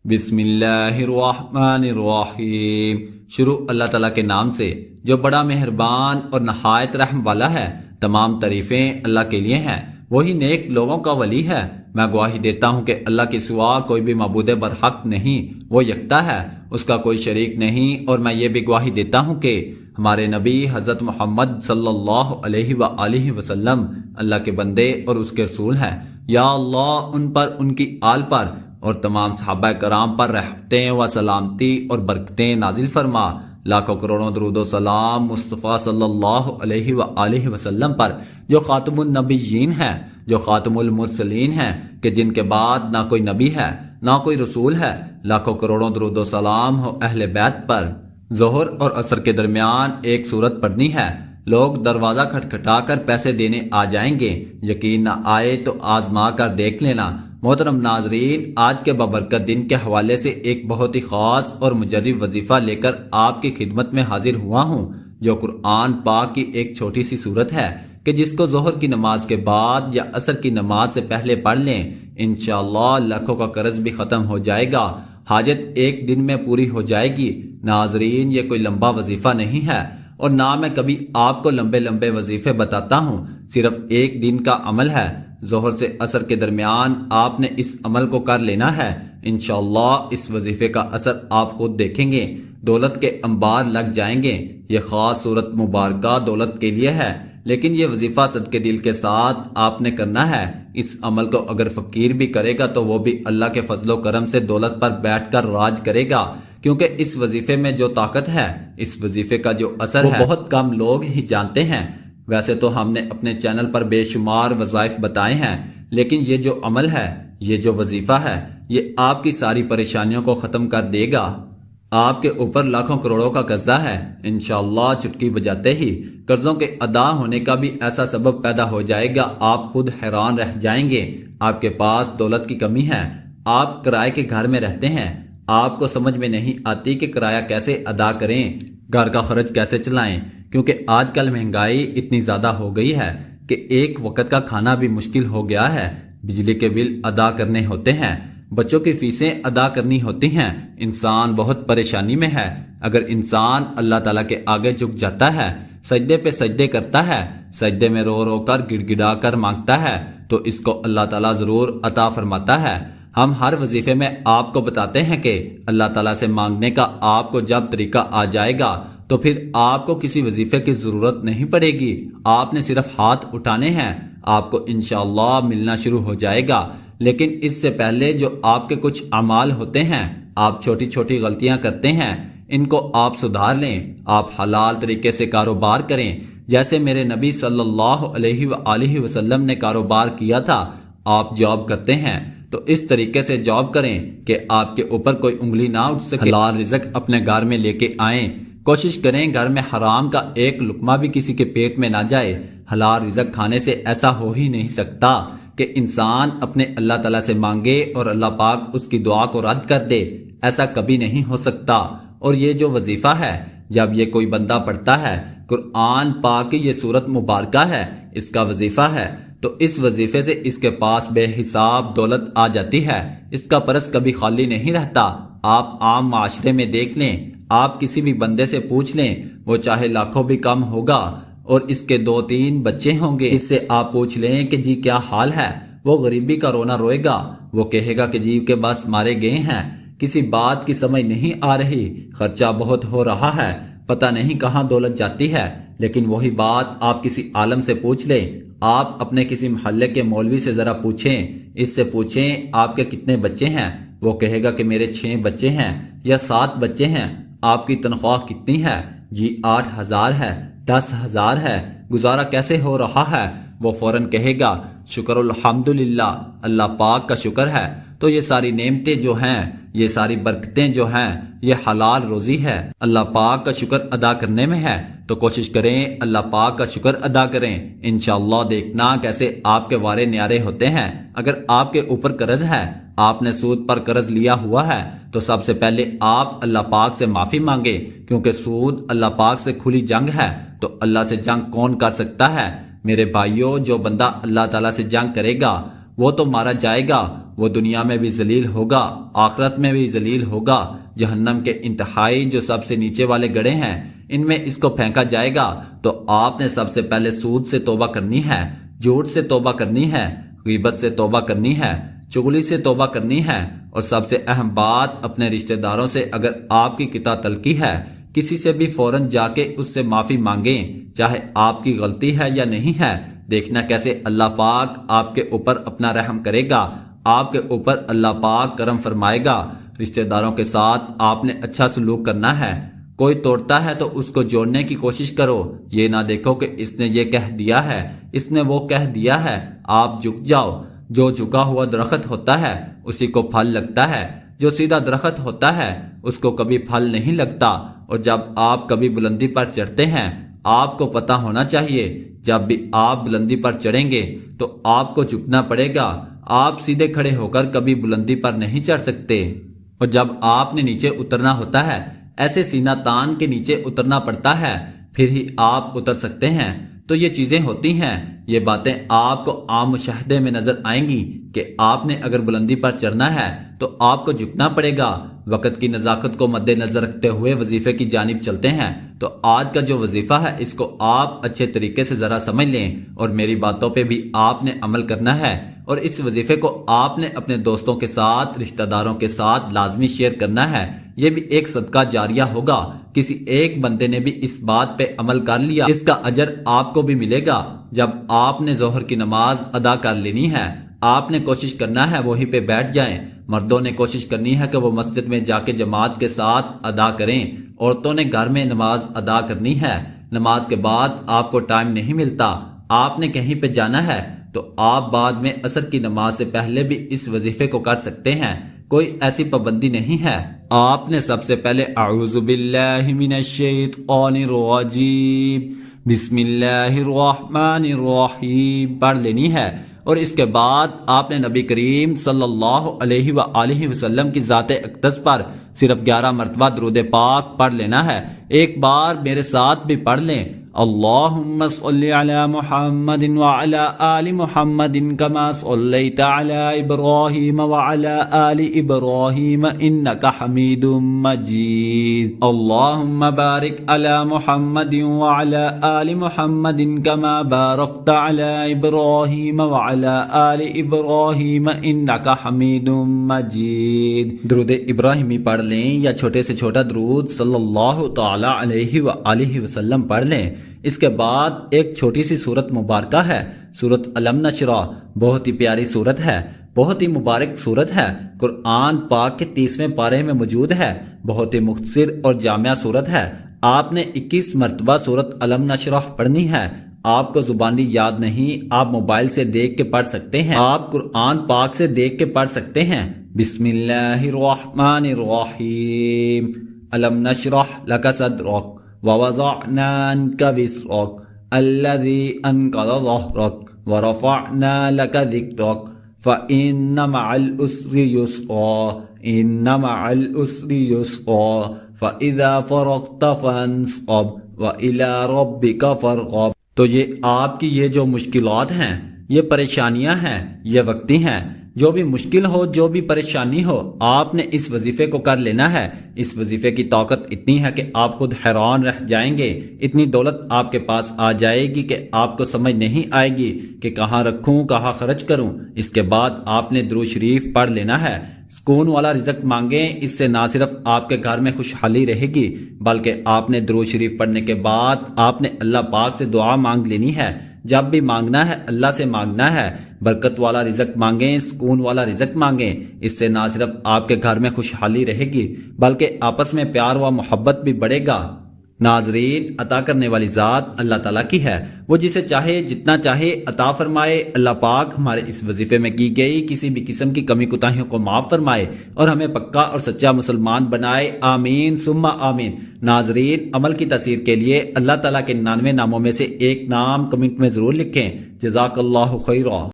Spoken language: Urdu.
بسم اللہ الرحمن الرحیم۔ شروع اللہ تعالیٰ کے نام سے جو بڑا مہربان اور نہایت رحم والا ہے۔ تمام تعریفیں اللہ کے لیے ہیں، وہی نیک لوگوں کا ولی ہے۔ میں گواہی دیتا ہوں کہ اللہ کے سوا کوئی بھی معبود برحق نہیں، وہ یکتا ہے، اس کا کوئی شریک نہیں۔ اور میں یہ بھی گواہی دیتا ہوں کہ ہمارے نبی حضرت محمد صلی اللہ علیہ وآلہ وسلم اللہ کے بندے اور اس کے رسول ہیں۔ یا اللہ ان پر، ان کی آل پر اور تمام صحابہ کرام پر رحمتیں و سلامتی اور برکتیں نازل فرما۔ لاکھوں کروڑوں درود و سلام مصطفیٰ صلی اللہ علیہ وآلہ وسلم پر جو خاتم النبیین ہیں، جو خاتم المرسلین ہیں، کہ جن کے بعد نہ کوئی نبی ہے نہ کوئی رسول ہے۔ لاکھوں کروڑوں درود و سلام ہو اہل بیت پر۔ ظہر اور عصر کے درمیان ایک سورت پڑھنی ہے۔ لوگ دروازہ کھٹکھٹا کر پیسے دینے آ جائیں گے، یقین نہ آئے تو آزما کر دیکھ لینا۔ محترم ناظرین، آج کے بابرکت دن کے حوالے سے ایک بہت ہی خاص اور مجرب وظیفہ لے کر آپ کی خدمت میں حاضر ہوا ہوں، جو قرآن پاک کی ایک چھوٹی سی سورت ہے کہ جس کو ظہر کی نماز کے بعد یا عصر کی نماز سے پہلے پڑھ لیں، انشاءاللہ لاکھوں کا قرض بھی ختم ہو جائے گا، حاجت ایک دن میں پوری ہو جائے گی۔ ناظرین، یہ کوئی لمبا وظیفہ نہیں ہے اور نہ میں کبھی آپ کو لمبے لمبے وظیفے بتاتا ہوں، صرف ایک دن کا عمل ہے۔ ظہر سے عصر کے درمیان آپ نے اس عمل کو کر لینا ہے۔ انشاءاللہ اس وظیفے کا اثر آپ خود دیکھیں گے، دولت کے انبار لگ جائیں گے۔ یہ خاص صورت مبارکہ دولت کے لیے ہے، لیکن یہ وظیفہ صدقے دل کے ساتھ آپ نے کرنا ہے۔ اس عمل کو اگر فقیر بھی کرے گا تو وہ بھی اللہ کے فضل و کرم سے دولت پر بیٹھ کر راج کرے گا، کیونکہ اس وظیفے میں جو طاقت ہے، اس وظیفے کا جو اثر ہے، وہ بہت کم لوگ ہی جانتے ہیں۔ ویسے تو ہم نے اپنے چینل پر بے شمار وظائف بتائے ہیں، لیکن یہ جو عمل ہے، یہ جو وظیفہ ہے، یہ آپ کی ساری پریشانیوں کو ختم کر دے گا۔ آپ کے اوپر لاکھوں کروڑوں کا قرضہ ہے، انشاءاللہ چٹکی بجاتے ہی قرضوں کے ادا ہونے کا بھی ایسا سبب پیدا ہو جائے گا، آپ خود حیران رہ جائیں گے۔ آپ کے پاس دولت کی کمی ہے، آپ کرائے کے گھر میں رہتے ہیں، آپ کو سمجھ میں نہیں آتی کہ کرایہ کیسے ادا کریں، گھر کا خرچ کیسے چلائیں، کیونکہ آج کل مہنگائی اتنی زیادہ ہو گئی ہے کہ ایک وقت کا کھانا بھی مشکل ہو گیا ہے۔ بجلی کے بل ادا کرنے ہوتے ہیں، بچوں کی فیسیں ادا کرنی ہوتی ہیں، انسان بہت پریشانی میں ہے۔ اگر انسان اللہ تعالیٰ کے آگے جھک جاتا ہے، سجدے پہ سجدے کرتا ہے، سجدے میں رو رو کر گڑ گڑا کر مانگتا ہے، تو اس کو اللہ تعالیٰ ضرور عطا فرماتا ہے۔ ہم ہر وظیفے میں آپ کو بتاتے ہیں کہ اللہ تعالیٰ سے مانگنے کا آپ کو جب طریقہ آ جائے گا تو پھر آپ کو کسی وظیفے کی ضرورت نہیں پڑے گی، آپ نے صرف ہاتھ اٹھانے ہیں، آپ کو انشاءاللہ ملنا شروع ہو جائے گا۔ لیکن اس سے پہلے جو آپ کے کچھ اعمال ہوتے ہیں، آپ چھوٹی چھوٹی غلطیاں کرتے ہیں، ان کو آپ سدھار لیں، آپ حلال طریقے سے کاروبار کریں، جیسے میرے نبی صلی اللہ علیہ وآلہ وسلم نے کاروبار کیا تھا۔ آپ جاب کرتے ہیں تو اس طریقے سے جاب کریں کہ آپ کے اوپر کوئی انگلی نہ اٹھ سکے، حلال رزق اپنے گھر میں لے کے آئیں، کوشش کریں گھر میں حرام کا ایک لقمہ بھی کسی کے پیٹ میں نہ جائے۔ حلال رزق کھانے سے ایسا ہو ہی نہیں سکتا کہ انسان اپنے اللہ تعالیٰ سے مانگے اور اللہ پاک اس کی دعا کو رد کر دے، ایسا کبھی نہیں ہو سکتا۔ اور یہ جو وظیفہ ہے، جب یہ کوئی بندہ پڑھتا ہے، قرآن پاک کی یہ سورت مبارکہ ہے، اس کا وظیفہ ہے، تو اس وظیفے سے اس کے پاس بے حساب دولت آ جاتی ہے، اس کا پرس کبھی خالی نہیں رہتا۔ آپ عام معاشرے میں دیکھ لیں، آپ کسی بھی بندے سے پوچھ لیں، وہ چاہے لاکھوں بھی کم ہوگا اور اس کے 2-3 بچے ہوں گے، اس سے آپ پوچھ لیں کہ جی کیا حال ہے، وہ غریبی کا رونا روئے گا، وہ کہے گا کہ جی کے بس مارے گئے ہیں، کسی بات کی سمجھ نہیں آ رہی، خرچہ بہت ہو رہا ہے، پتہ نہیں کہاں دولت جاتی ہے۔ لیکن وہی بات آپ کسی عالم سے پوچھ لیں، آپ اپنے کسی محلے کے مولوی سے ذرا پوچھیں، اس سے پوچھیں آپ کے کتنے بچے ہیں، وہ کہے گا کہ میرے 6 بچے ہیں یا 7 بچے ہیں۔ آپ کی تنخواہ کتنی ہے؟ جی 8,000 ہے، 10,000 ہے، گزارا کیسے ہو رہا ہے؟ وہ فوراً کہے گا شکر الحمدللہ، اللہ پاک کا شکر ہے۔ تو یہ ساری نعمتیں جو ہیں، یہ ساری برکتیں جو ہیں، یہ حلال روزی ہے، اللہ پاک کا شکر ادا کرنے میں ہے، تو کوشش کریں اللہ پاک کا شکر ادا کریں، انشاءاللہ دیکھنا کیسے آپ کے وارے نیارے ہوتے ہیں۔ اگر آپ کے اوپر قرض ہے، آپ نے سود پر قرض لیا ہوا ہے، تو سب سے پہلے آپ اللہ پاک سے معافی مانگے، کیونکہ سود اللہ پاک سے کھلی جنگ ہے، تو اللہ سے جنگ کون کر سکتا ہے؟ میرے بھائیوں، جو بندہ اللہ تعالیٰ سے جنگ کرے گا وہ تو مارا جائے گا، وہ دنیا میں بھی ذلیل ہوگا، آخرت میں بھی ذلیل ہوگا۔ جہنم کے انتہائی جو سب سے نیچے والے گڑھے ہیں، ان میں اس کو پھینکا جائے گا۔ تو آپ نے سب سے پہلے سود سے توبہ کرنی ہے، جھوٹ سے توبہ کرنی ہے، غیبت سے توبہ کرنی ہے، چغلی سے توبہ کرنی ہے، اور سب سے اہم بات، اپنے رشتہ داروں سے اگر آپ کی قطع تلقی ہے، کسی سے بھی فوراً جا کے اس سے معافی مانگیں، چاہے آپ کی غلطی ہے یا نہیں ہے۔ دیکھنا کیسے اللہ پاک آپ کے اوپر اپنا رحم کرے گا، آپ کے اوپر اللہ پاک کرم فرمائے گا۔ رشتہ داروں کے ساتھ آپ نے اچھا سلوک کرنا ہے۔ کوئی توڑتا ہے تو اس کو جوڑنے کی کوشش کرو، یہ نہ دیکھو کہ اس نے یہ کہہ دیا ہے، اس نے وہ کہہ دیا ہے۔ آپ جھک جاؤ۔ جو جھکا ہوا درخت ہوتا ہے اسی کو پھل لگتا ہے، جو سیدھا درخت ہوتا ہے اس کو کبھی پھل نہیں لگتا۔ اور جب آپ کبھی بلندی پر چڑھتے ہیں، آپ کو پتہ ہونا چاہیے جب بھی آپ بلندی پر چڑھیں گے تو آپ کو جھکنا پڑے گا، آپ سیدھے کھڑے ہو کر کبھی بلندی پر نہیں چڑھ سکتے۔ اور جب آپ نے نیچے اترنا ہوتا ہے، ایسے سینہ تان کے نیچے اترنا پڑتا ہے، پھر ہی آپ اتر سکتے ہیں۔ تو یہ چیزیں ہوتی ہیں، یہ باتیں آپ کو عام مشاہدے میں نظر آئیں گی کہ آپ نے اگر بلندی پر چڑھنا ہے تو آپ کو جھکنا پڑے گا۔ وقت کی نزاکت کو مد نظر رکھتے ہوئے وظیفے کی جانب چلتے ہیں۔ تو آج کا جو وظیفہ ہے اس کو آپ اچھے طریقے سے ذرا سمجھ لیں، اور میری باتوں پہ بھی آپ نے عمل کرنا ہے، اور اس وظیفے کو آپ نے اپنے دوستوں کے ساتھ، رشتہ داروں کے ساتھ لازمی شیئر کرنا ہے۔ یہ بھی ایک صدقہ جاریہ ہوگا۔ کسی ایک بندے نے بھی اس بات پہ عمل کر لیا، اس کا اجر آپ کو بھی ملے گا۔ جب آپ نے ظہر کی نماز ادا کر لینی ہے، آپ نے کوشش کرنا ہے وہیں پہ بیٹھ جائیں۔ مردوں نے کوشش کرنی ہے کہ وہ مسجد میں جا کے جماعت کے ساتھ ادا کریں، عورتوں نے گھر میں نماز ادا کرنی ہے۔ نماز کے بعد آپ کو ٹائم نہیں ملتا، آپ نے کہیں پہ جانا ہے، تو آپ بعد میں عصر کی نماز سے پہلے بھی اس وظیفے کو کر سکتے ہیں، کوئی ایسی پابندی نہیں ہے۔ آپ نے سب سے پہلے اعوذ باللہ من الشیطان الرجیم بسم اللہ الرحمن الرحیم پڑھ لینی ہے، اور اس کے بعد آپ نے نبی کریم صلی اللہ علیہ وآلہ وسلم کی ذات اقدس پر صرف 11 مرتبہ درود پاک پڑھ لینا ہے۔ ایک بار میرے ساتھ بھی پڑھ لیں، اللہم صلی علی محمد وعلی آل محمد کما صلیت علی ابراہیم وعلی آل ابراہیم انکا حمید مجید، اللہم بارک علی محمد وعلی آل محمد کما بارکت علی ابراہیم وعلی آل ابراہیم انکا حمید مجید۔ درود ابراہیمی پڑھ لیں یا چھوٹے سے چھوٹا درود صلی اللہ تعالی علیہ وآلہ وسلم پڑھ لیں۔ اس کے بعد ایک چھوٹی سی سورت مبارکہ ہے، سورت علم نشرح، بہت ہی پیاری سورت ہے، بہت ہی مبارک سورت ہے، قرآن پاک کے 30ویں پارے میں موجود ہے، بہت ہی مختصر اور جامع سورت ہے۔ آپ نے 21 مرتبہ سورت علم نشرح پڑھنی ہے۔ آپ کو زبانی یاد نہیں، آپ موبائل سے دیکھ کے پڑھ سکتے ہیں، آپ قرآن پاک سے دیکھ کے پڑھ سکتے ہیں۔ بسم اللہ الرحمن الرحیم، علم نشرح لک صدرک ووضعنا عنك وزرك الذي أنقض ظهرك ورفعنا لك ذكرك فإن مع العسر يسرا إن مع العسر يسرا فإذا فرغت فانصب وإلى ربك فارغب۔ تو یہ آپ کی یہ جو مشکلات ہیں، یہ پریشانیاں ہیں، یہ وقتی ہیں۔ جو بھی مشکل ہو، جو بھی پریشانی ہو، آپ نے اس وظیفے کو کر لینا ہے۔ اس وظیفے کی طاقت اتنی ہے کہ آپ خود حیران رہ جائیں گے۔ اتنی دولت آپ کے پاس آ جائے گی کہ آپ کو سمجھ نہیں آئے گی کہ کہاں رکھوں، کہاں خرچ کروں۔ اس کے بعد آپ نے درود شریف پڑھ لینا ہے۔ سکون والا رزق مانگیں، اس سے نہ صرف آپ کے گھر میں خوشحالی رہے گی، بلکہ آپ نے درود شریف پڑھنے کے بعد آپ نے اللہ پاک سے دعا مانگ لینی ہے۔ جب بھی مانگنا ہے اللہ سے مانگنا ہے، برکت والا رزق مانگیں، سکون والا رزق مانگیں۔ اس سے نہ صرف آپ کے گھر میں خوشحالی رہے گی بلکہ آپس میں پیار و محبت بھی بڑھے گا۔ ناظرین، عطا کرنے والی ذات اللہ تعالیٰ کی ہے، وہ جسے چاہے جتنا چاہے عطا فرمائے۔ اللہ پاک ہمارے اس وظیفے میں کی گئی کسی بھی قسم کی کمی کوتاہیوں کو معاف فرمائے اور ہمیں پکا اور سچا مسلمان بنائے، آمین ثم آمین۔ ناظرین، عمل کی تاثیر کے لیے اللہ تعالیٰ کے 99 ناموں میں سے ایک نام کمنٹ میں ضرور لکھیں۔ جزاک اللہ خیرہ۔